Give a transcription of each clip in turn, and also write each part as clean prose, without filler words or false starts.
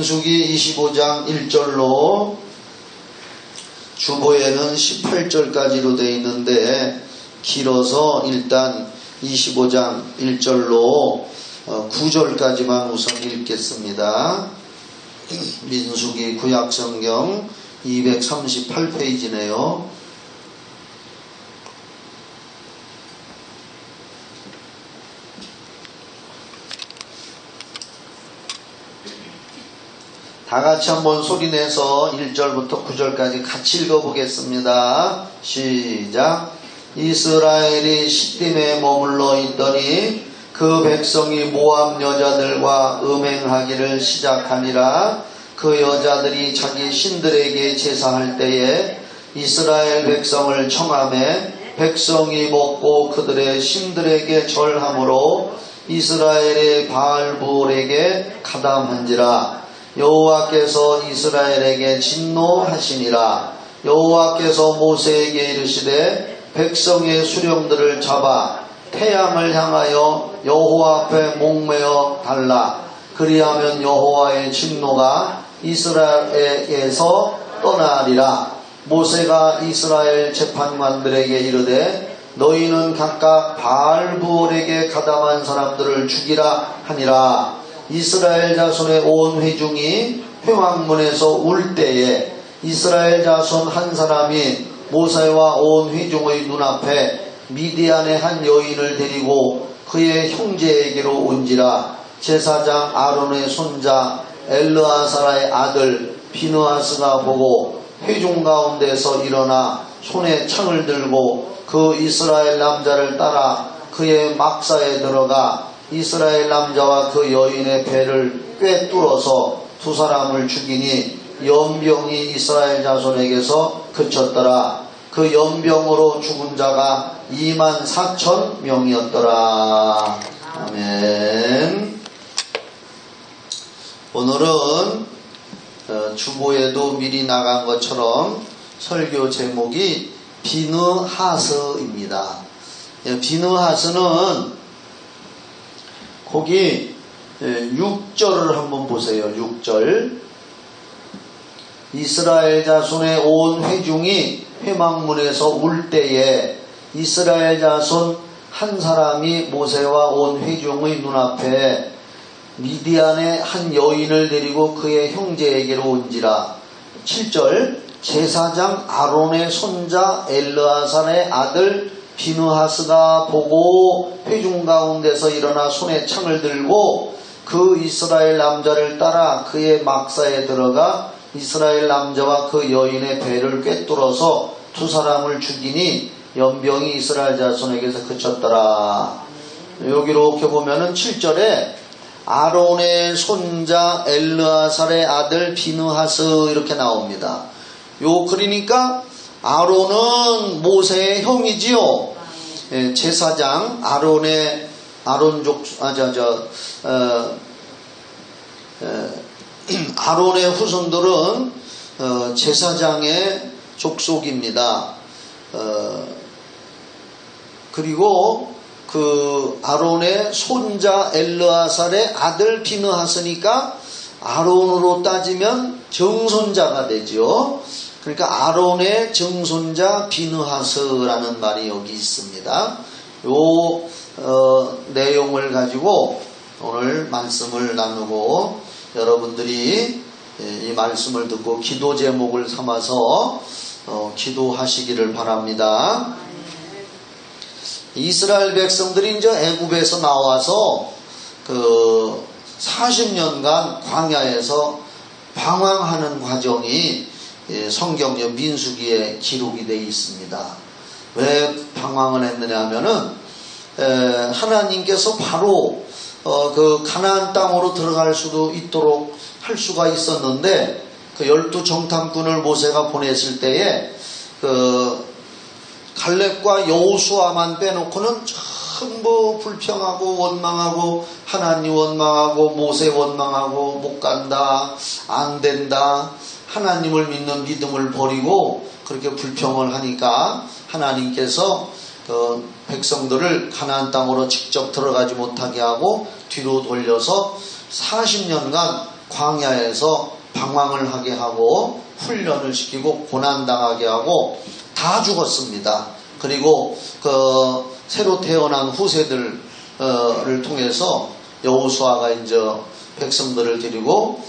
민수기 25장 1절로 주보에는 18절까지로 되어 있는데 길어서 일단 25장 1절로 9절까지만 우선 읽겠습니다. 민수기 구약성경 238페이지네요. 다같이 한번 소리내서 1절부터 9절까지 같이 읽어보겠습니다. 시작. 이스라엘이 시딤에 머물러 있더니 그 백성이 모압 여자들과 음행하기를 시작하니라. 그 여자들이 자기 신들에게 제사할 때에 이스라엘 백성을 청하매 백성이 먹고 그들의 신들에게 절함으로 이스라엘의 바알불에게 가담한지라. 여호와께서 이스라엘에게 진노하시니라. 여호와께서 모세에게 이르시되 백성의 수령들을 잡아 태양을 향하여 여호와 앞에 목매어 달라. 그리하면 여호와의 진노가 이스라엘에게서 떠나리라. 모세가 이스라엘 재판관들에게 이르되 너희는 각각 바알불에게 가담한 사람들을 죽이라 하니라. 이스라엘 자손의 온 회중이 회막문에서 울 때에 이스라엘 자손 한 사람이 모세와 온 회중의 눈앞에 미디안의 한 여인을 데리고 그의 형제에게로 온지라. 제사장 아론의 손자 엘르아사라의 아들 비느하스가 보고 회중 가운데서 일어나 손에 창을 들고 그 이스라엘 남자를 따라 그의 막사에 들어가 이스라엘 남자와 그 여인의 배를 꿰뚫어서 두 사람을 죽이니 연병이 이스라엘 자손에게서 그쳤더라. 그 연병으로 죽은 자가 24,000명이었더라. 아멘. 오늘은 주보에도 미리 나간 것처럼 설교 제목이 비느하스입니다. 비느하스는 거기 6절을 한번 보세요. 6절. 이스라엘 자손의 온 회중이 회막문에서 울 때에 이스라엘 자손 한 사람이 모세와 온 회중의 눈앞에 미디안의 한 여인을 데리고 그의 형제에게로 온지라. 7절. 제사장 아론의 손자 엘르아산의 아들 비느하스가 보고 회중 가운데서 일어나 손에 창을 들고 그 이스라엘 남자를 따라 그의 막사에 들어가 이스라엘 남자와 그 여인의 배를 꿰뚫어서 두 사람을 죽이니 연병이 이스라엘 자손에게서 그쳤더라. 여기로 이렇게 보면은 7절에 아론의 손자 엘르아살의 아들 비느하스 이렇게 나옵니다. 그러니까 아론은 모세의 형이지요. 제사장 아론의 후손들은 제사장의 족속입니다. 그리고 그 아론의 손자 엘르아살의 아들 비느하스니까 아론으로 따지면 정손자가 되죠. 그러니까 아론의 정손자 비느하스라는 말이 여기 있습니다. 내용을 가지고 오늘 말씀을 나누고 여러분들이 이 말씀을 듣고 기도 제목을 삼아서 기도하시기를 바랍니다. 이스라엘 백성들이 이제 애굽에서 나와서 그 40년간 광야에서 방황하는 과정이 성경적 민수기에 기록이 되어 있습니다. 왜 방황을 했느냐 하면은 하나님께서 바로 그 가나안 땅으로 들어갈 수도 있도록 할 수가 있었는데 그 12 정탐꾼을 모세가 보냈을 때에 그 갈렙과 여호수아만 빼놓고는 전부 불평하고 원망하고 하나님 원망하고 모세 원망하고 못 간다 안 된다 하나님을 믿는 믿음을 버리고 그렇게 불평을 하니까 하나님께서 백성들을 가나안 땅으로 직접 들어가지 못하게 하고 뒤로 돌려서 40년간 광야에서 방황을 하게 하고 훈련을 시키고 고난당하게 하고 다 죽었습니다. 그리고 그 새로 태어난 후세들을 통해서 여호수아가 이제 백성들을 데리고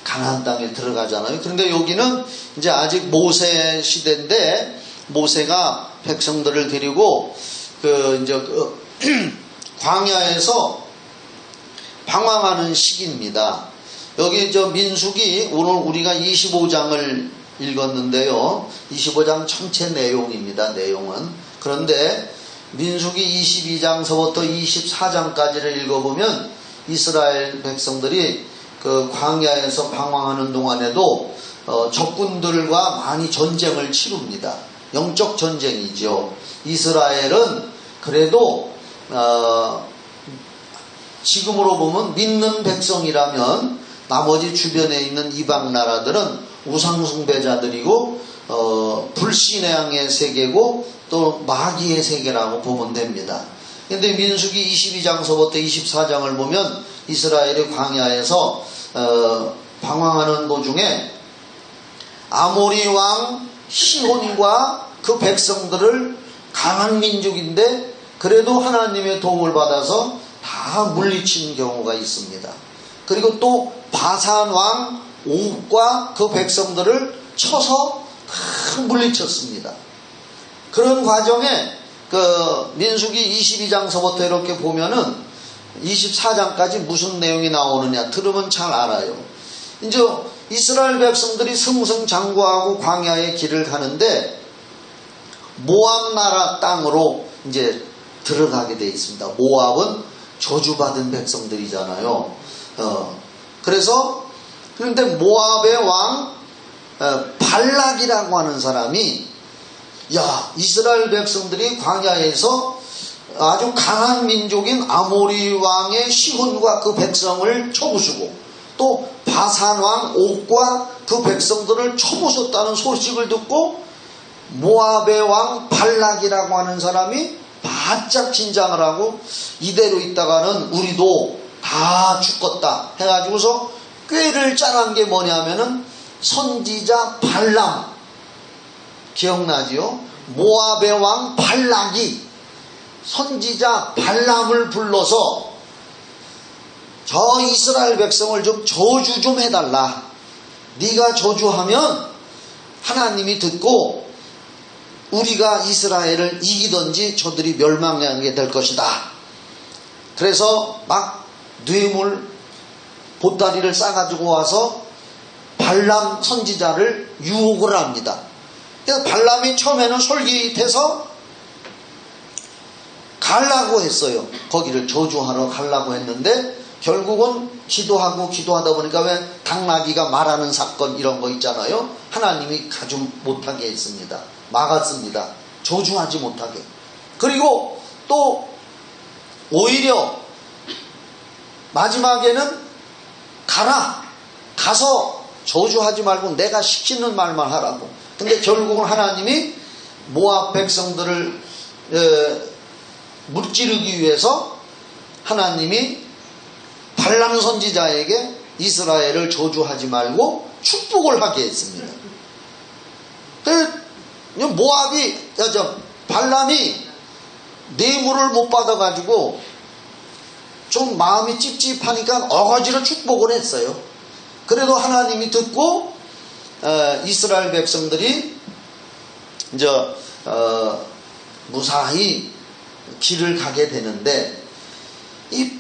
가나안 땅에 들어가잖아요. 그런데 여기는 이제 아직 모세 시대인데 모세가 백성들을 데리고 광야에서 방황하는 시기입니다. 여기 민수기 오늘 우리가 25장을 읽었는데요. 25장 전체 내용입니다. 내용은. 그런데 민수기 22장서부터 24장까지를 읽어보면 이스라엘 백성들이 그 광야에서 방황하는 동안에도 적군들과 많이 전쟁을 치릅니다. 영적 전쟁이죠. 이스라엘은 그래도 지금으로 보면 믿는 백성이라면 나머지 주변에 있는 이방 나라들은 우상숭배자들이고 불신앙의 세계고 또 마귀의 세계라고 보면 됩니다. 그런데 민수기 22장서부터 24장을 보면 이스라엘이 광야에서 방황하는 도중에 아모리 왕 시혼과 그 백성들을 강한 민족인데 그래도 하나님의 도움을 받아서 다 물리친 경우가 있습니다. 그리고 또 바산 왕 옥과 그 백성들을 쳐서 다 물리쳤습니다. 그런 과정에 그 민수기 22장서부터 이렇게 보면은 24장까지 무슨 내용이 나오느냐 들으면 잘 알아요. 이제 이스라엘 백성들이 승승장구하고 광야의 길을 가는데 모압 나라 땅으로 이제 들어가게 되어 있습니다. 모압은 저주받은 백성들이잖아요. 그런데 모압의 왕 발락이라고 하는 사람이 이스라엘 백성들이 광야에서 아주 강한 민족인 아모리 왕의 시혼과 그 백성을 쳐부수고 또 바산 왕 옥과 그 백성들을 쳐부쉈다는 소식을 듣고 모압의 왕 발락이라고 하는 사람이 바짝 긴장을 하고 이대로 있다가는 우리도 다 죽겠다 해가지고서 꾀를 짜란 게 뭐냐면은 선지자 발람 기억나지요? 모압의 왕 발락이 선지자 발람을 불러서 저 이스라엘 백성을 좀 저주 좀 해달라. 네가 저주하면 하나님이 듣고 우리가 이스라엘을 이기든지 저들이 멸망하게 될 것이다. 그래서 막 뇌물 보따리를 싸가지고 와서 발람 선지자를 유혹을 합니다. 그래서 발람이 처음에는 솔깃해서 가려고 했어요. 거기를 저주하러 가려고 했는데 결국은 기도하다 보니까 왜 당나귀가 말하는 사건 이런 거 있잖아요. 하나님이 가지 못하게 했습니다. 막았습니다. 저주하지 못하게. 그리고 또 오히려 마지막에는 가서 저주하지 말고 내가 시키는 말만 하라고. 근데 결국은 하나님이 모압 백성들을 무찌르기 위해서 하나님이 발람 선지자에게 이스라엘을 저주하지 말고 축복을 하게 했습니다. 발람이 뇌물을 못 받아가지고 좀 마음이 찝찝하니까 어거지로 축복을 했어요. 그래도 하나님이 듣고 이스라엘 백성들이 이제 무사히 길을 가게 되는데 이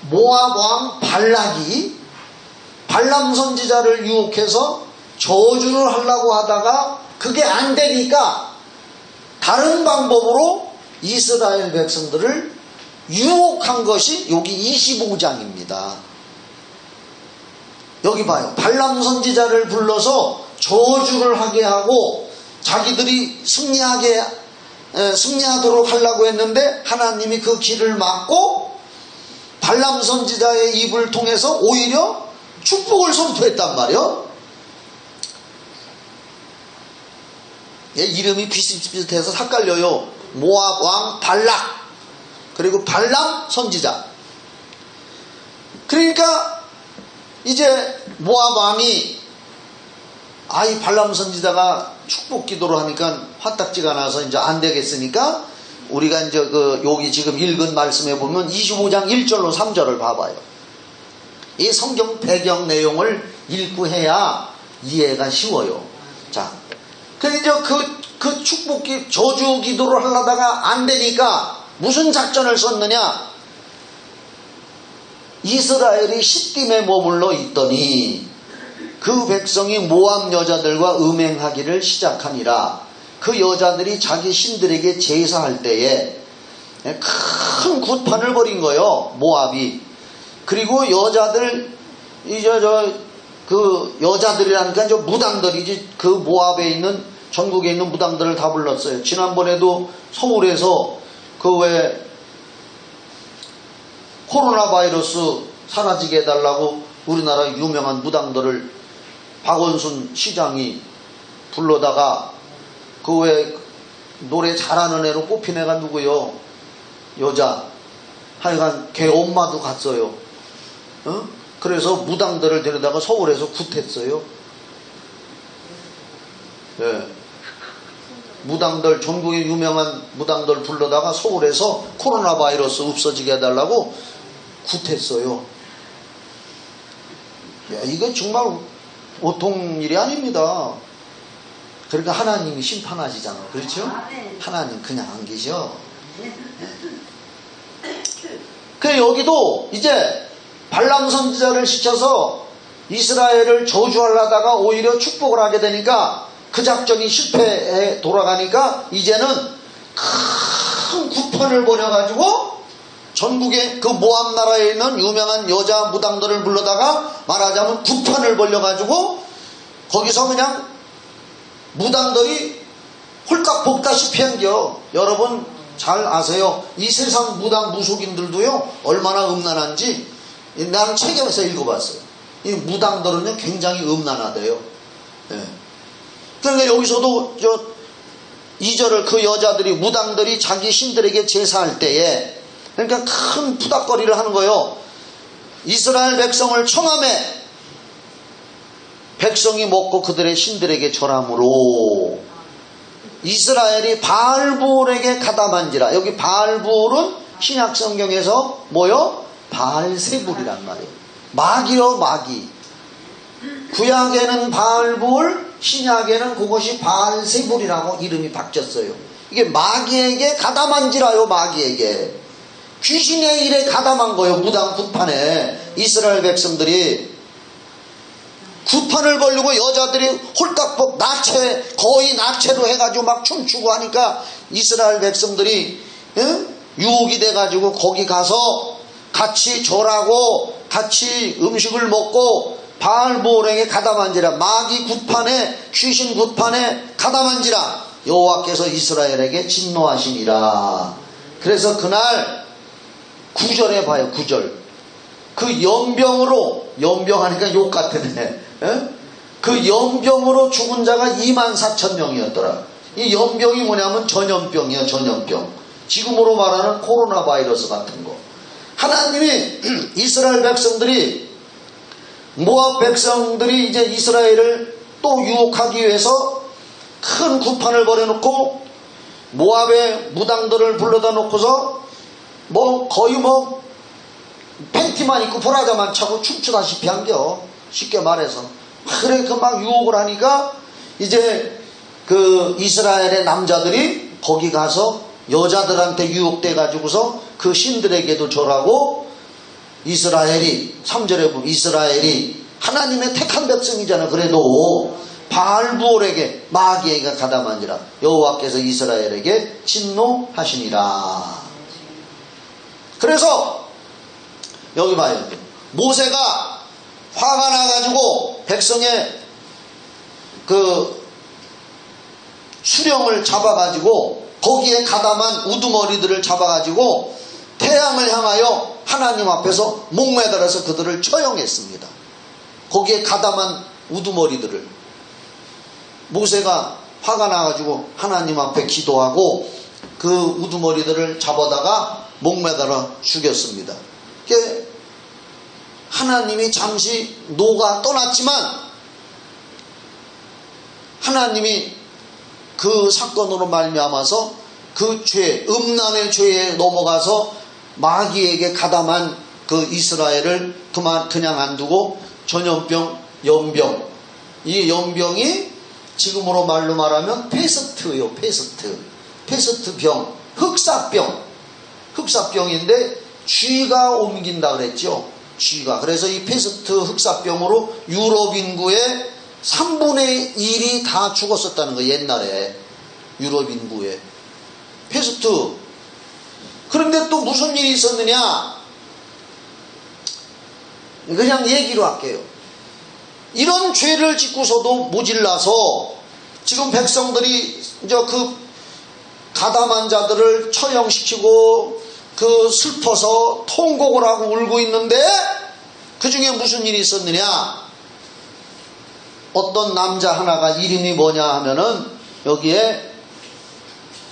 모압 왕 발락이 발람 선지자를 유혹해서 저주를 하려고 하다가 그게 안 되니까 다른 방법으로 이스라엘 백성들을 유혹한 것이 여기 25장입니다. 여기 봐요. 발람 선지자를 불러서 저주를 하게 하고 자기들이 승리하도록 하려고 했는데 하나님이 그 길을 막고 발람 선지자의 입을 통해서 오히려 축복을 선포했단 말이요. 이름이 비슷비슷해서 헷갈려요. 모압 왕 발락 그리고 발람 선지자. 그러니까 이제 모압 왕이 아이 발람 선지자가 축복 기도를 하니까 화딱지가 나서 이제 안 되겠으니까 우리가 이제 여기 지금 읽은 말씀에 보면 25장 1절로 3절을 봐봐요. 이 성경 배경 내용을 읽고 해야 이해가 쉬워요. 자, 근데 이제 그 축복 저주 기도를 하려다가 안 되니까 무슨 작전을 썼느냐? 이스라엘이 시딤에 머물러 있더니 그 백성이 모압 여자들과 음행하기를 시작하니라. 그 여자들이 자기 신들에게 제사할 때에 큰 굿판을 벌인 거예요, 모압이. 그리고 여자들, 그 여자들이라니까 저 무당들이지, 그 모압에 있는, 전국에 있는 무당들을 다 불렀어요. 지난번에도 서울에서 그 왜 코로나 바이러스 사라지게 해달라고 우리나라 유명한 무당들을 박원순 시장이 불러다가 그 왜 노래 잘하는 애로 뽑힌 애가 누구요? 여자. 하여간 걔 엄마도 갔어요. 그래서 무당들을 데려다가 서울에서 굿했어요. 네. 무당들, 전국의 유명한 무당들 불러다가 서울에서 코로나 바이러스 없어지게 해달라고 굿했어요. 야, 이거 정말 보통 일이 아닙니다. 그러니까 하나님이 심판하시잖아. 그렇죠? 하나님 그냥 안 계셔. 그래, 여기도 이제 발람 선지자를 시켜서 이스라엘을 저주하려다가 오히려 축복을 하게 되니까 그 작전이 실패해 돌아가니까 이제는 큰 굿판을 벌여가지고 전국에 그 모압 나라에 있는 유명한 여자 무당들을 불러다가 말하자면 굿판을 벌려가지고 거기서 그냥 무당들이 홀딱 볶다시피 한겨. 여러분 잘 아세요. 이 세상 무당 무속인들도요 얼마나 음란한지 나는 책에서 읽어봤어요. 이 무당들은요 굉장히 음란하대요. 네. 그러니까 여기서도 저 2절을 그 여자들이 무당들이 자기 신들에게 제사할 때에 그러니까 큰 부닥거리를 하는 거예요. 이스라엘 백성을 청함에 백성이 먹고 그들의 신들에게 절함으로 이스라엘이 바알불에게 가담한지라. 여기 바알불은 신약 성경에서 뭐요? 바알세불이란 말이에요. 마귀요, 마귀. 구약에는 바알불, 신약에는 그것이 바알세불이라고 이름이 바뀌었어요. 이게 마귀에게 가담한지라요, 마귀에게. 귀신의 일에 가담한 거예요, 무당 굿판에. 이스라엘 백성들이 굿판을 벌리고 여자들이 홀딱복 거의 나체로 해가지고 막 춤추고 하니까 이스라엘 백성들이 유혹이 돼가지고 거기 가서 같이 절하고 같이 음식을 먹고 바알보올에게 가담한지라. 마귀 굿판에 귀신 굿판에 가담한지라. 여호와께서 이스라엘에게 진노하시니라. 그래서 그날 9절에 봐요. 9절. 그 연병하니까 욕 같으네. 그 연병으로 죽은 자가 24,000명이었더라. 이 연병이 뭐냐면 전염병이야, 전염병. 지금으로 말하는 코로나 바이러스 같은 거. 하나님이 이스라엘 백성들이, 모압 백성들이 이제 이스라엘을 또 유혹하기 위해서 큰 굿판을 벌여놓고 모압의 무당들을 불러다 놓고서 거의 팬티만 입고 브라자만 차고 춤추다시피 한겨. 쉽게 말해서. 그래, 막 유혹을 하니까 이제 그 이스라엘의 남자들이 거기 가서 여자들한테 유혹돼 가지고서 그 신들에게도 절하고 이스라엘이 3절에 보면 이스라엘이 하나님의 택한 백성이잖아. 그래도 바알부올에게 마귀에게 가담한지라. 여호와께서 이스라엘에게 진노하시니라. 그래서 여기 봐요. 모세가 화가 나가지고 백성의 그 수령을 잡아가지고 거기에 가담한 우두머리들을 잡아가지고 태양을 향하여 하나님 앞에서 목매달아서 그들을 처형했습니다. 거기에 가담한 우두머리들을. 모세가 화가 나가지고 하나님 앞에 기도하고 그 우두머리들을 잡아다가 목매달아 죽였습니다. 하나님이 잠시 노가 떠났지만 하나님이 그 사건으로 말미암아서 그 죄, 음란의 죄에 넘어가서 마귀에게 가담한 그 이스라엘을 그냥 안 두고 전염병, 연병, 이 연병이 지금으로 말로 말하면 페스트요. 페스트병, 흑사병인데 쥐가 옮긴다 그랬죠. 쥐가. 그래서 이 페스트 흑사병으로 유럽 인구의 3분의 1이 다 죽었었다는 거예요. 옛날에 유럽 인구에 페스트. 그런데 또 무슨 일이 있었느냐, 그냥 얘기로 할게요. 이런 죄를 짓고서도 모질라서 지금 백성들이 이제 그 가담한 자들을 처형시키고 그 슬퍼서 통곡을 하고 울고 있는데 그 중에 무슨 일이 있었느냐, 어떤 남자 하나가 이름이 뭐냐 하면은 여기에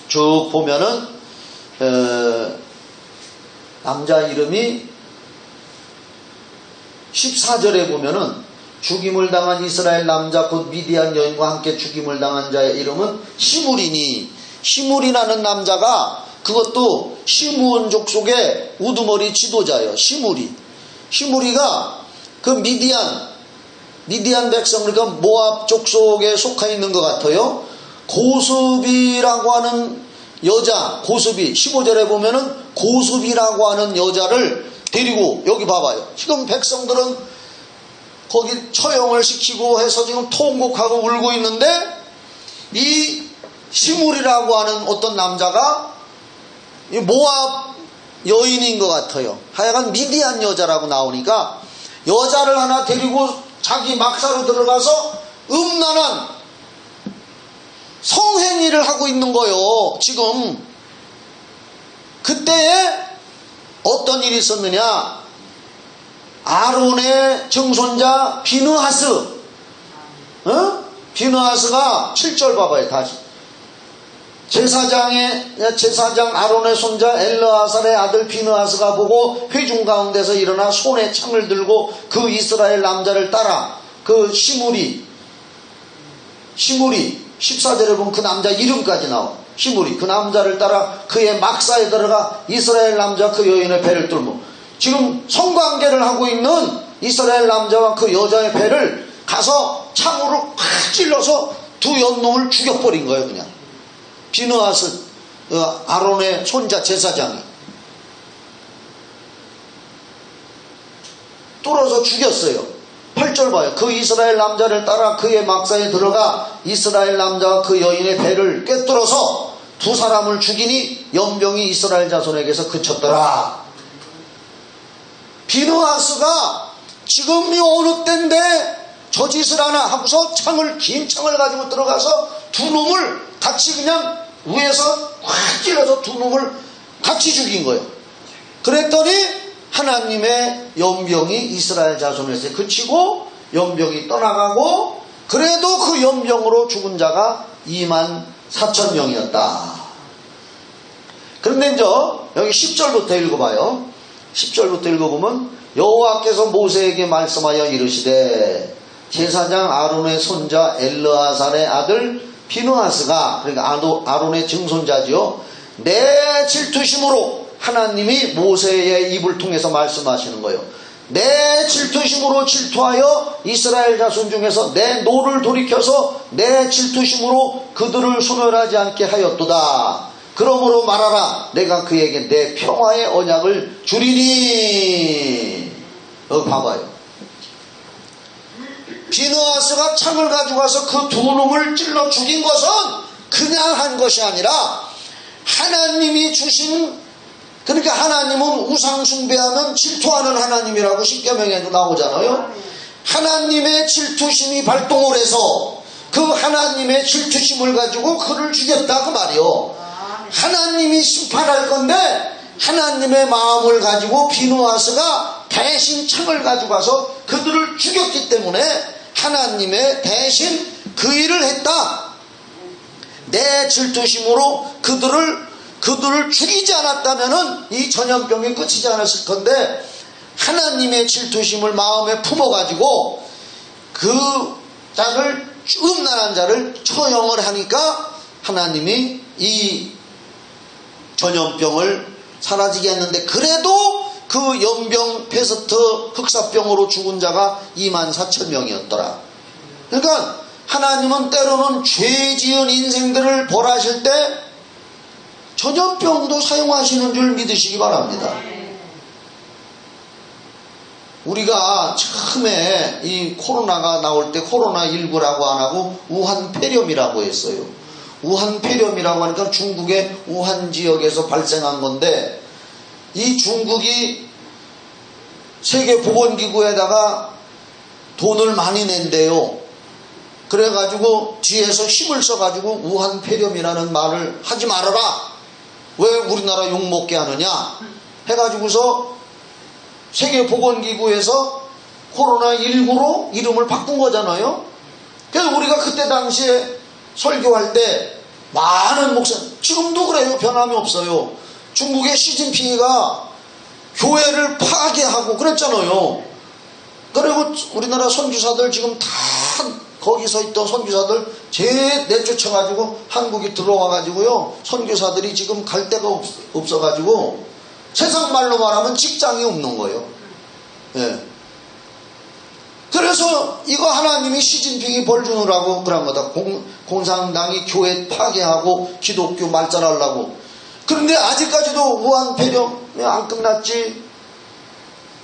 쭉 보면은 남자 이름이 14절에 보면은 죽임을 당한 이스라엘 남자 곧 미디안 여인과 함께 죽임을 당한 자의 이름은 시므리니, 시므리라는 남자가 그것도 시므온 족속의 우두머리 지도자예요. 시므리가 그 미디안 백성, 그러니까 모압 족속에 속해 있는 것 같아요. 고습이라고 하는 여자, 고습이 15절에 보면은 고습이라고 하는 여자를 데리고, 여기 봐봐요. 지금 백성들은 거기 처형을 시키고 해서 지금 통곡하고 울고 있는데 이 시므리라고 하는 어떤 남자가 이 모압 여인인 것 같아요. 하여간 미디안 여자라고 나오니까 여자를 하나 데리고 자기 막사로 들어가서 음란한 성행위를 하고 있는 거예요. 지금 그때에 어떤 일이 있었느냐, 아론의 증손자 비느하스, 비느하스가 7절 봐봐요. 다시 제사장 아론의 손자 엘르아살의 아들 비느하스가 보고 회중 가운데서 일어나 손에 창을 들고 그 이스라엘 남자를 따라 그 시므리 14절에 보면 그 남자 이름까지 나와. 시므리 그 남자를 따라 그의 막사에 들어가 이스라엘 남자 그 여인의 배를 뚫고, 지금 성관계를 하고 있는 이스라엘 남자와 그 여자의 배를 가서 창으로 팍 찔러서 두 연놈을 죽여버린 거예요. 그냥 비느하스 아론의 손자 제사장이 뚫어서 죽였어요. 8절 봐요. 그 이스라엘 남자를 따라 그의 막사에 들어가 이스라엘 남자와 그 여인의 배를 꿰뚫어서 두 사람을 죽이니 연병이 이스라엘 자손에게서 그쳤더라. 비느하스가 지금이 어느 때인데 저 짓을 하나 하고서 긴 창을 가지고 들어가서 두 놈을 같이 그냥 위에서 확 찔러서 두 놈을 같이 죽인 거예요. 그랬더니 하나님의 연병이 이스라엘 자손에서 그치고 연병이 떠나가고, 그래도 그 연병으로 죽은 자가 24,000명이었다. 그런데 이제 여기 10절부터 읽어봐요. 10절부터 읽어보면 여호와께서 모세에게 말씀하여 이르시되 제사장 아론의 손자 엘르아살의 아들 비느하스가, 그러니까 아론의 증손자지요, 내 질투심으로, 하나님이 모세의 입을 통해서 말씀하시는 거예요. 내 질투심으로 질투하여 이스라엘 자손 중에서 내 노를 돌이켜서 내 질투심으로 그들을 소멸하지 않게 하였도다. 그러므로 말하라, 내가 그에게 내 평화의 언약을 주리니. 여기 봐봐요. 비느하스가 창을 가져가서 그 두 놈을 찔러 죽인 것은 그냥 한 것이 아니라 하나님이 주신, 그러니까 하나님은 우상 숭배하면 질투하는 하나님이라고 십계명에도 나오잖아요. 하나님의 질투심이 발동을 해서 그 하나님의 질투심을 가지고 그를 죽였다 그 말이요. 하나님이 심판할 건데 하나님의 마음을 가지고 비느하스가 대신 창을 가져가서 그들을 죽였기 때문에 하나님의 대신 그 일을 했다. 내 질투심으로 그들을 죽이지 않았다면은 이 전염병이 끝이지 않았을 건데 하나님의 질투심을 마음에 품어가지고 그 자를, 음란한 자를 처형을 하니까 하나님이 이 전염병을 사라지게 했는데, 그래도 그 연병, 페스트, 흑사병으로 죽은 자가 24,000명이었더라. 그러니까 하나님은 때로는 죄 지은 인생들을 벌하실 때 전염병도 사용하시는 줄 믿으시기 바랍니다. 우리가 처음에 이 코로나가 나올 때 코로나19라고 안 하고 우한폐렴이라고 했어요. 우한폐렴이라고 하니까 중국의 우한 지역에서 발생한 건데, 이 중국이 세계보건기구에다가 돈을 많이 낸대요. 그래가지고 뒤에서 힘을 써가지고 우한폐렴이라는 말을 하지 말아라. 왜 우리나라 욕먹게 하느냐 해가지고서 세계보건기구에서 코로나19로 이름을 바꾼 거잖아요. 그래서 우리가 그때 당시에 설교할 때 많은 목사, 지금도 그래요. 변함이 없어요. 중국의 시진핑이가 교회를 파괴하고 그랬잖아요. 그리고 우리나라 선교사들 지금 다 거기서 있던 선교사들 내쫓아가지고 한국에 들어와가지고요, 선교사들이 지금 갈 데가 없어가지고 세상 말로 말하면 직장이 없는 거예요. 예. 그래서 이거 하나님이 시진핑이 벌 주느라고 그런 거다. 공산당이 교회 파괴하고 기독교 말살하려고. 그런데 아직까지도 우한폐렴 안 끝났지.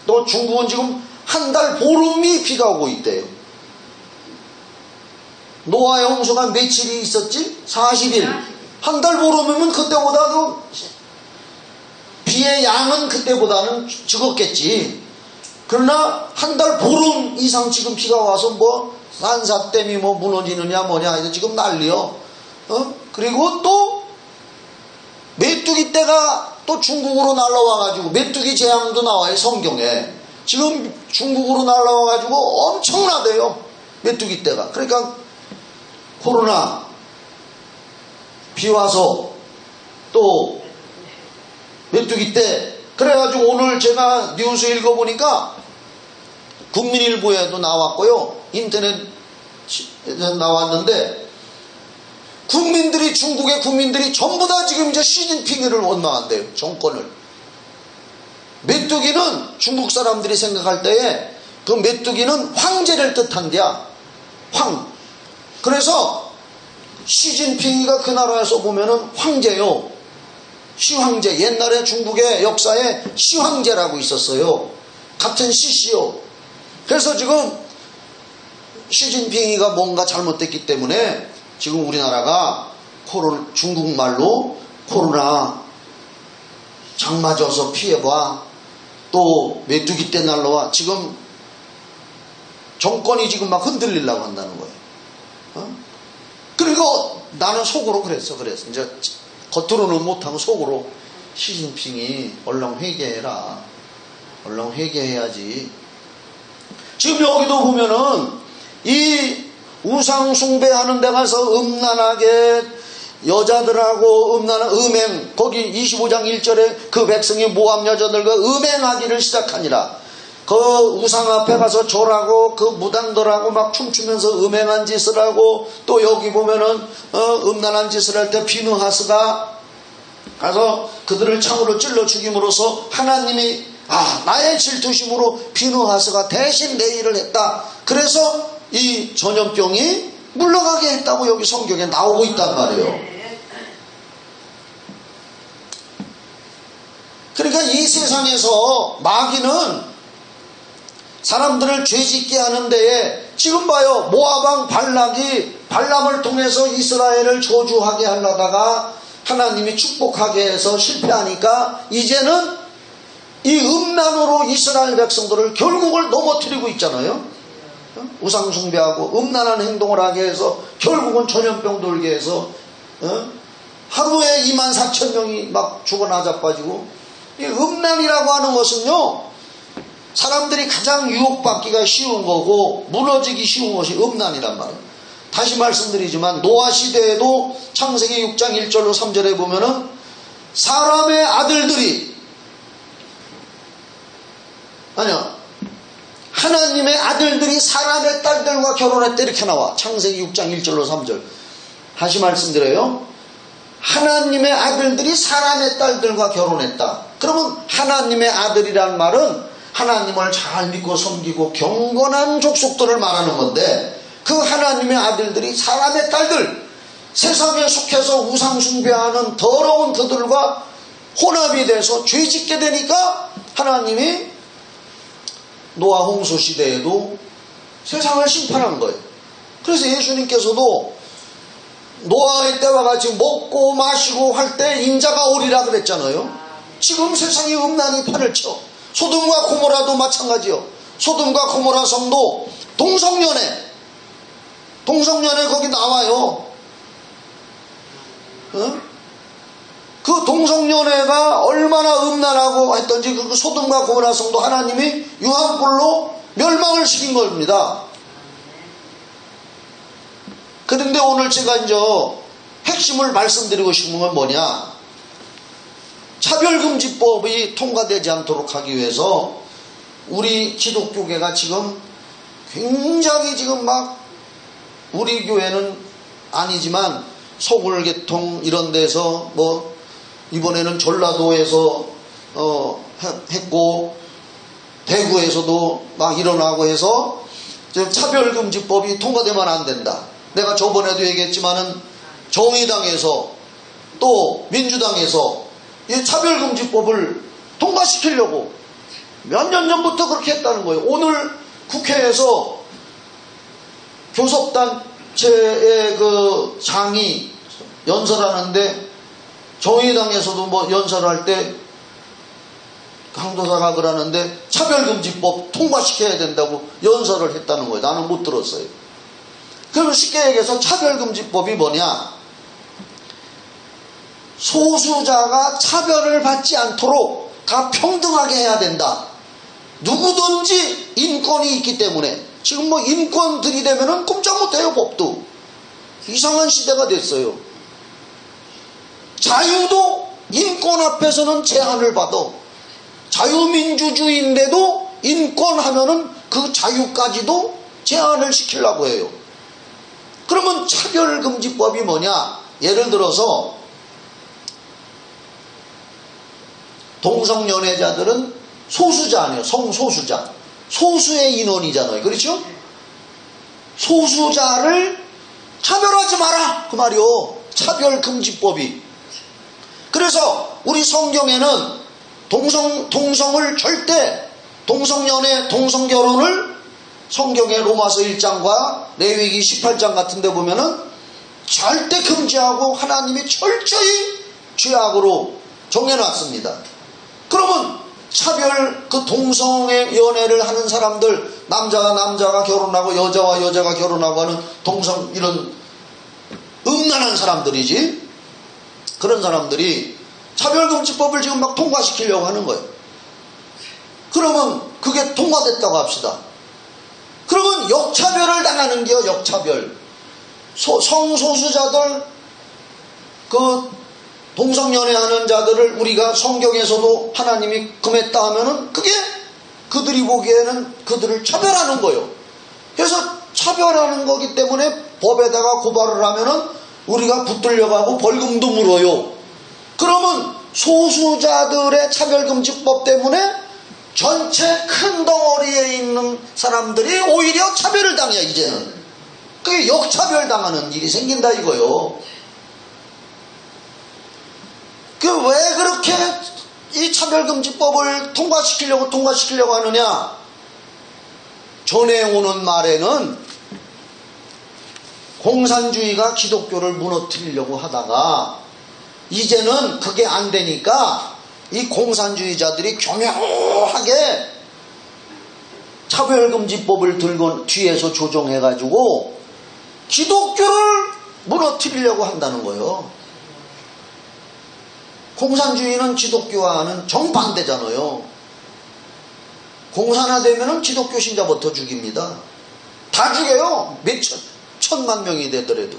또 중국은 지금 한 달 보름이 비가 오고 있대요. 노아의 홍수가 며칠이 있었지? 40일. 한 달 보름이면 그때보다도 비의 양은 그때보다는 적었겠지. 그러나 한 달 보름 이상 지금 비가 와서 뭐 산사댐이 뭐 무너지느냐 뭐냐 해서 지금 난리요. 그리고 또 메뚜기 떼가 또 중국으로 날라와가지고, 메뚜기 재앙도 나와요 성경에. 지금 중국으로 날라와가지고 엄청나대요 메뚜기 떼가. 그러니까 코로나 비 와서 또 메뚜기 떼. 그래가지고 오늘 제가 뉴스 읽어보니까 국민일보에도 나왔고요, 인터넷에 나왔는데, 중국의 국민들이 전부 다 지금 이제 시진핑을 원망한대요, 정권을. 메뚜기는 중국 사람들이 생각할 때에 그 메뚜기는 황제를 뜻한대야. 그래서 시진핑이가 그 나라에서 보면은 황제요. 시황제. 옛날에 중국의 역사에 시황제라고 있었어요. 같은 시시요. 그래서 지금 시진핑이가 뭔가 잘못됐기 때문에 지금 우리나라가 중국말로 코로나 장 맞아서 피해봐, 또 메뚜기 떼 날라와, 지금 정권이 지금 막 흔들리려고 한다는 거예요. 그리고 나는 속으로 그랬어. 이제 겉으로는 못하고 속으로, 시진핑이 얼른 회개해라. 얼른 회개해야지. 지금 여기도 보면은 이 우상 숭배하는 데 가서 음란하게 여자들하고 음행, 거기 25장 1절에 그 백성이 모압 여자들과 음행하기를 시작하니라. 그 우상 앞에 가서 절하고 그 무당들하고 막 춤추면서 음행한 짓을 하고, 또 여기 보면은 음란한 짓을 할 때 비느하스가 가서 그들을 창으로 찔러 죽임으로써 하나님이 나의 질투심으로 비느하스가 대신 내 일을 했다. 그래서 이 전염병이 물러가게 했다고 여기 성경에 나오고 있단 말이에요. 그러니까 이 세상에서 마귀는 사람들을 죄짓게 하는 데에, 지금 봐요, 모압왕 발람을 통해서 이스라엘을 저주하게 하려다가 하나님이 축복하게 해서 실패하니까 이제는 이 음란으로 이스라엘 백성들을 결국을 넘어뜨리고 있잖아요. 우상 숭배하고 음란한 행동을 하게 해서 결국은 전염병 돌게 해서 하루에 24,000명이 막 죽어 나자빠지고. 이 음란이라고 하는 것은요, 사람들이 가장 유혹받기가 쉬운 거고 무너지기 쉬운 것이 음란이란 말이에요. 다시 말씀드리지만 노아 시대에도 창세기 6장 1절로 3절에 보면은 사람의 아들들이 아니요. 하나님의 아들들이 사람의 딸들과 결혼했다 이렇게 나와. 창세기 6장 1절로 3절. 다시 말씀드려요. 하나님의 아들들이 사람의 딸들과 결혼했다. 그러면 하나님의 아들이란 말은 하나님을 잘 믿고 섬기고 경건한 족속들을 말하는 건데, 그 하나님의 아들들이 사람의 딸들, 세상에 속해서 우상 숭배하는 더러운 그들과 혼합이 돼서 죄짓게 되니까 하나님이 노아 홍수 시대에도 세상을 심판한 거예요. 그래서 예수님께서도 노아의 때와 같이 먹고 마시고 할 때 인자가 오리라 그랬잖아요. 지금 세상이 음란히 판을 쳐. 소돔과 고모라도 마찬가지요. 소돔과 고모라 성도 동성연애 거기 나와요. 그 동성연애가 얼마나 음란하고 했던지 그 소돔과 고모라 성도 하나님이 유황불로 멸망을 시킨 겁니다. 그런데 오늘 제가 이제 핵심을 말씀드리고 싶은 건 뭐냐, 차별금지법이 통과되지 않도록 하기 위해서 우리 기독교계가 지금 굉장히 지금 막, 우리 교회는 아니지만 서울계통 이런 데서 뭐 이번에는 전라도에서 했고 대구에서도 막 일어나고 해서 차별금지법이 통과되면 안 된다. 내가 저번에도 얘기했지만은 정의당에서 또 민주당에서 이 차별금지법을 통과시키려고 몇 년 전부터 그렇게 했다는 거예요. 오늘 국회에서 교섭단체의 그 장이 연설하는데, 정의당에서도 뭐 연설할 때 강도사가 그러는데 차별금지법 통과시켜야 된다고 연설을 했다는 거예요. 나는 못 들었어요. 그러면 쉽게 얘기해서 차별금지법이 뭐냐, 소수자가 차별을 받지 않도록 다 평등하게 해야 된다. 누구든지 인권이 있기 때문에. 지금 뭐 인권 들이대면은 꼼짝 못해요. 법도 이상한 시대가 됐어요. 자유도 인권 앞에서는 제한을 받아. 자유민주주의인데도 인권하면은 그 자유까지도 제한을 시키려고 해요. 그러면 차별금지법이 뭐냐, 예를 들어서 동성연애자들은 소수자 아니에요. 성소수자. 소수의 인원이잖아요. 그렇죠? 소수자를 차별하지 마라 그 말이요. 차별금지법이. 그래서 우리 성경에는 동성을 절대, 동성연애, 동성결혼을 성경의 로마서 1장과 레위기 18장 같은 데 보면은 절대 금지하고 하나님이 철저히 죄악으로 정해놨습니다. 그러면 그 동성의 연애를 하는 사람들, 남자와 남자가 결혼하고 여자와 여자가 결혼하고 하는 동성, 이런 음란한 사람들이지, 그런 사람들이 차별금지법을 지금 막 통과시키려고 하는 거예요. 그러면 그게 통과됐다고 합시다. 그러면 역차별을 당하는 게요. 역차별. 성소수자들, 그 동성연애하는 자들을 우리가 성경에서도 하나님이 금했다 하면은 그게 그들이 보기에는 그들을 차별하는 거예요. 그래서 차별하는 거기 때문에 법에다가 고발을 하면은 우리가 붙들려가고 벌금도 물어요. 그러면 소수자들의 차별금지법 때문에 전체 큰 덩어리에 있는 사람들이 오히려 차별을 당해요. 이제는 그게 역차별 당하는 일이 생긴다 이거요. 왜 그렇게 이 차별금지법을 통과시키려고 하느냐? 전에 오는 말에는 공산주의가 기독교를 무너뜨리려고 하다가 이제는 그게 안 되니까 이 공산주의자들이 교묘하게 차별금지법을 들고 뒤에서 조종해가지고 기독교를 무너뜨리려고 한다는 거예요. 공산주의는 기독교와는 정반대잖아요. 공산화되면은 기독교 신자부터 죽입니다. 다 죽여요. 천만 명이 되더라도.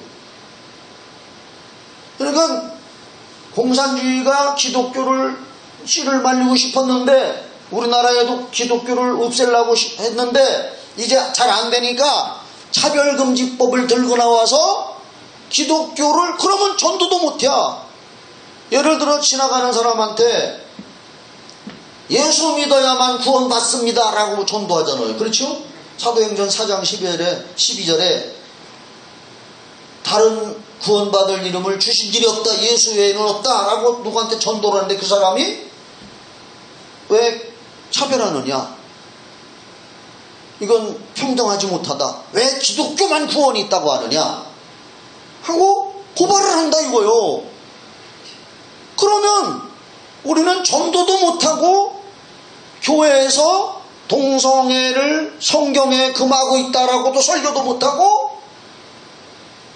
그러니까 공산주의가 기독교를 씨를 말리고 싶었는데 우리나라에도 기독교를 없애려고 했는데 이제 잘 안 되니까 차별금지법을 들고 나와서 기독교를 그러면 전도도 못해. 예를 들어 지나가는 사람한테 예수 믿어야만 구원받습니다 라고 전도하잖아요. 그렇죠? 사도행전 4장 12절에 다른 구원받을 이름을 주신 일이 없다, 예수 외에는 없다 라고 누구한테 전도를 하는데 그 사람이 왜 차별하느냐, 이건 평등하지 못하다, 왜 기독교만 구원이 있다고 하느냐 하고 고발을 한다 이거요. 그러면 우리는 전도도 못하고 교회에서 동성애를 성경에 금하고 있다라고도 설교도 못하고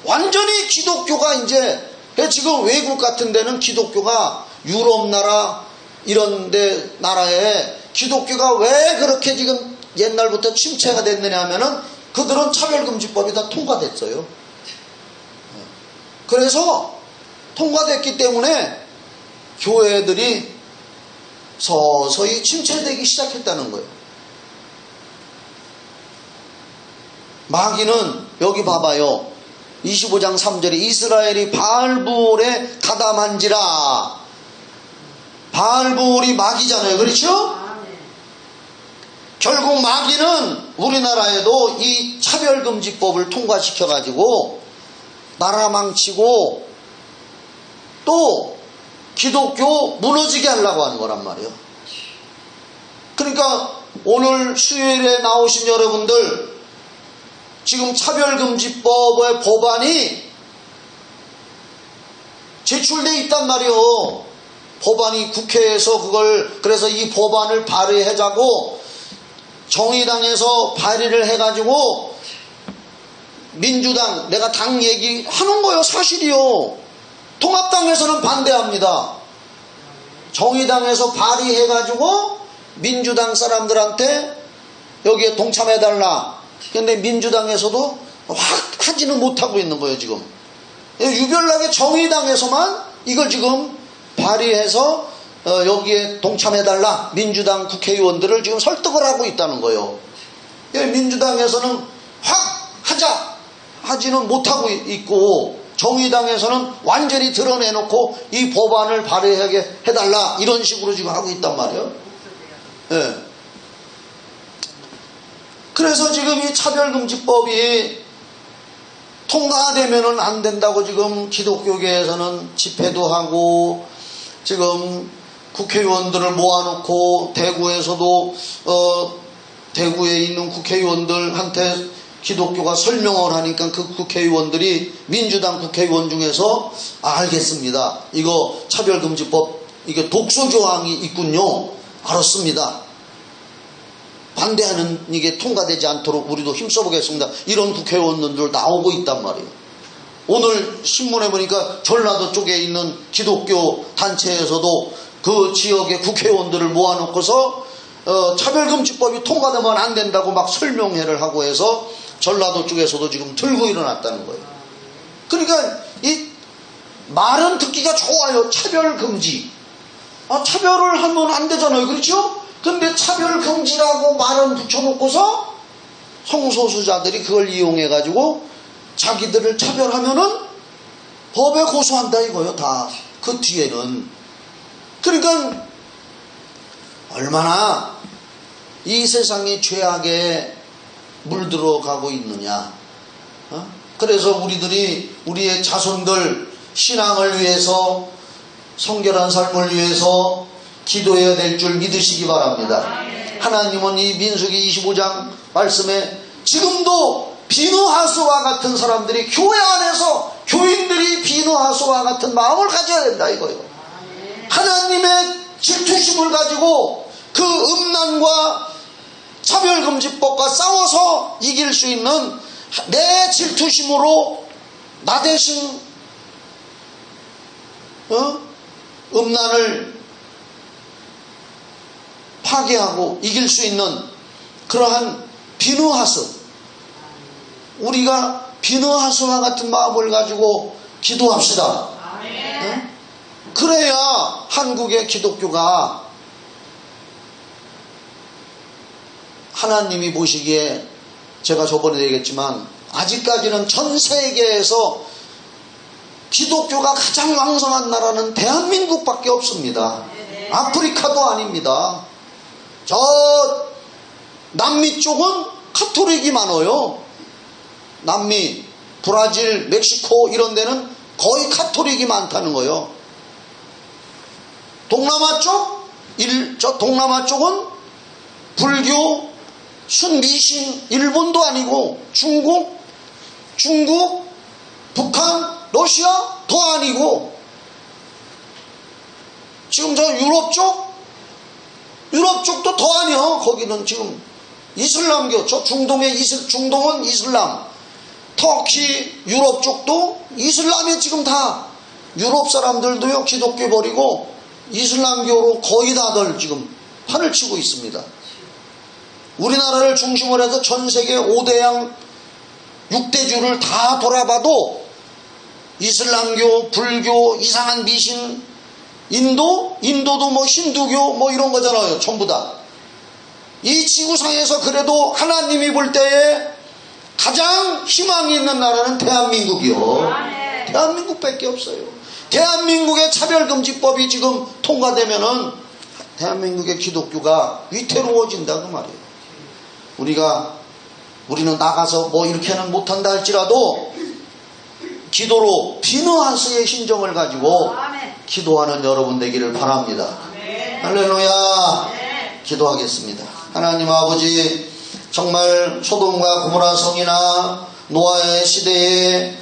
완전히 기독교가 이제, 지금 외국 같은 데는 기독교가 유럽 나라 이런 데 나라에 기독교가 왜 그렇게 지금 옛날부터 침체가 됐느냐 하면은 그들은 차별금지법이 다 통과됐어요. 그래서 통과됐기 때문에 교회들이 서서히 침체되기 시작했다는 거예요. 마귀는 여기 봐봐요. 25장 3절에 이스라엘이 바알부올에 가담한지라. 바알부올이 마귀잖아요. 그렇죠? 결국 마귀는 우리나라에도 이 차별금지법을 통과시켜가지고 나라 망치고 또 기독교 무너지게 하려고 하는 거란 말이에요. 그러니까 오늘 수요일에 나오신 여러분들, 지금 차별금지법의 법안이 제출돼 있단 말이에요. 법안이 국회에서 그래서 이 법안을 발의하자고 정의당에서 발의를 해가지고 민주당, 내가 당 얘기하는 거예요. 사실이요. 통합당에서는 반대합니다. 정의당에서 발의해가지고 민주당 사람들한테 여기에 동참해달라. 근데 민주당에서도 확 하지는 못하고 있는 거예요, 지금. 유별나게 정의당에서만 이걸 지금 발의해서 여기에 동참해달라. 민주당 국회의원들을 지금 설득을 하고 있다는 거예요. 민주당에서는 확 하자 하지는 못하고 있고, 정의당에서는 완전히 드러내놓고 이 법안을 발의하게 해달라 이런 식으로 지금 하고 있단 말이에요. 네. 그래서 지금 이 차별금지법이 통과되면은 안 된다고 지금 기독교계에서는 집회도 하고, 지금 국회의원들을 모아놓고 대구에서도 대구에 있는 국회의원들한테 기독교가 설명을 하니까 그 국회의원들이 민주당 국회의원 중에서 알겠습니다, 이거 차별금지법 이게 독소조항이 있군요, 알았습니다, 반대하는 이게 통과되지 않도록 우리도 힘써보겠습니다, 이런 국회의원들 나오고 있단 말이에요. 오늘 신문에 보니까 전라도 쪽에 있는 기독교 단체에서도 그 지역의 국회의원들을 모아놓고서 차별금지법이 통과되면 안 된다고 막 설명회를 하고 해서 전라도 쪽에서도 지금 들고 일어났다는 거예요. 그러니까 이 말은 듣기가 좋아요. 차별금지. 차별을 하면 안 되잖아요. 그렇죠? 근데 차별금지라고 말은 붙여놓고서 성소수자들이 그걸 이용해가지고 자기들을 차별하면은 법에 고소한다 이거요. 다 그 뒤에는. 그러니까 얼마나 이 세상이 죄악에 물들어가고 있느냐. 그래서 우리의 자손들 신앙을 위해서, 성결한 삶을 위해서 기도해야 될 줄 믿으시기 바랍니다. 하나님은 이 민수기 25장 말씀에 지금도 비누하수와 같은 사람들이 교회 안에서, 교인들이 비누하수와 같은 마음을 가져야 된다 이거예요. 하나님의 질투심을 가지고 그 음란과 차별금지법과 싸워서 이길 수 있는 내 질투심으로 나 대신 음란을 파괴하고 이길 수 있는 그러한 비누하수, 우리가 비누하수와 같은 마음을 가지고 기도합시다. 그래야 한국의 기독교가 하나님이 보시기에 제가 저번에 얘기했지만 아직까지는 전 세계에서 기독교가 가장 왕성한 나라는 대한민국밖에 없습니다. 아프리카도 아닙니다. 저 남미 쪽은 카톨릭이 많아요. 남미, 브라질, 멕시코 이런 데는 거의 카톨릭이 많다는 거예요. 동남아 쪽은 불교, 순미신, 일본도 아니고 중국, 북한, 러시아 더 아니고 지금 저 유럽 쪽도 더 아니야. 거기는 지금 이슬람교, 저 중동은 이슬람, 터키, 유럽 쪽도 이슬람에 지금 다 유럽 사람들도요 기독교 버리고 이슬람교로 거의 다들 지금 판을 치고 있습니다. 우리나라를 중심으로 해서 전 세계 5대양 6대주를 다 돌아봐도 이슬람교, 불교, 이상한 미신, 인도도 뭐 힌두교 뭐 이런 거잖아요. 전부 다. 이 지구상에서 그래도 하나님이 볼 때에 가장 희망이 있는 나라는 대한민국이요. 대한민국밖에 없어요. 대한민국의 차별금지법이 지금 통과되면은 대한민국의 기독교가 위태로워진다 그 말이에요. 우리는 나가서 뭐 이렇게는 못한다 할지라도 기도로 비누한스의 심정을 가지고 기도하는 여러분 되기를 바랍니다. 할렐루야. 기도하겠습니다. 하나님 아버지, 정말 소돔과 고모라 성이나 노아의 시대에